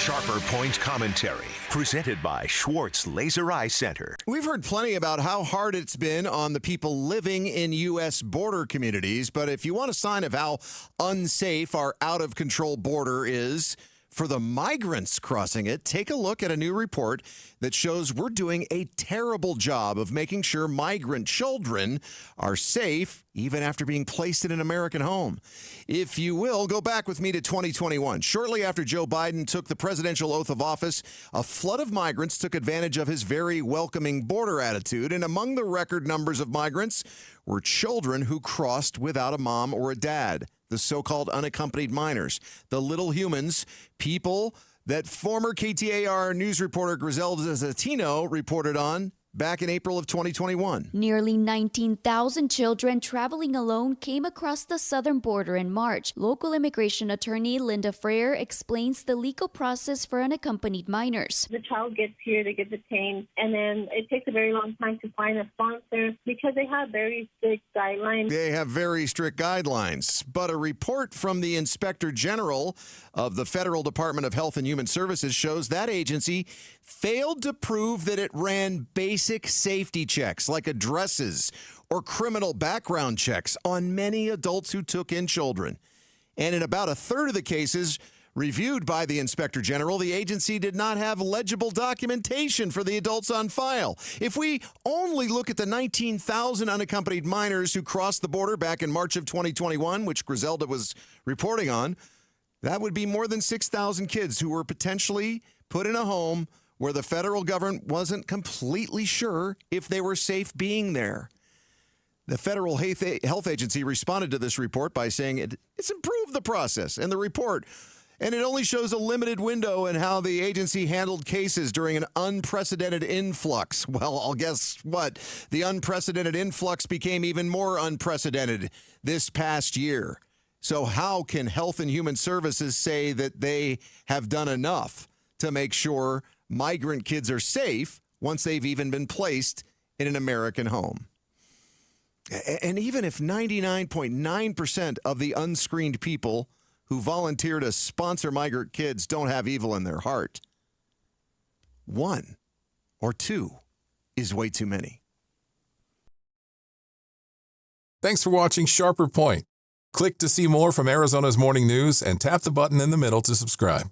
Sharper Point Commentary, presented by Schwartz Laser Eye Center. We've heard plenty about how hard it's been on the people living in U.S. border communities, but if you want a sign of how unsafe our out-of-control border is for the migrants crossing it, take a look at a new report that shows we're doing a terrible job of making sure migrant children are safe even after being placed in an American home. If you will, go back with me to 2021. Shortly after Joe Biden took the presidential oath of office, a flood of migrants took advantage of his very welcoming border attitude, and among the record numbers of migrants were children who crossed without a mom or a dad. The so-called unaccompanied minors, the little humans, people that former KTAR news reporter Griselda Zatino reported on back in April of 2021. Nearly 19,000 children traveling alone came across the southern border in March. Local immigration attorney Linda Freer explains the legal process for unaccompanied minors. The child gets here, they get detained, and then it takes a very long time to find a sponsor because they have very strict guidelines. They have very strict guidelines, but a report from the Inspector General of the Federal Department of Health and Human Services shows that agency failed to prove that it ran basic safety checks like addresses or criminal background checks on many adults who took in children. And in about a third of the cases reviewed by the Inspector General, the agency did not have legible documentation for the adults on file. If we only look at the 19,000 unaccompanied minors who crossed the border back in March of 2021, which Griselda was reporting on, that would be more than 6,000 kids who were potentially put in a home where the federal government wasn't completely sure if they were safe being there. The Federal Health Agency responded to this report by saying it's improved the process and the report, and it only shows a limited window in how the agency handled cases during an unprecedented influx. Well, I'll guess what? The unprecedented influx became even more unprecedented this past year. So how can Health and Human Services say that they have done enough to make sure migrant kids are safe once they've even been placed in an American home? And even if 99.9% of the unscreened people who volunteer to sponsor migrant kids don't have evil in their heart, 1 or 2 is way too many. Thanks for watching Sharper Point. Click to see more from Arizona's Morning News and tap the button in the middle to subscribe.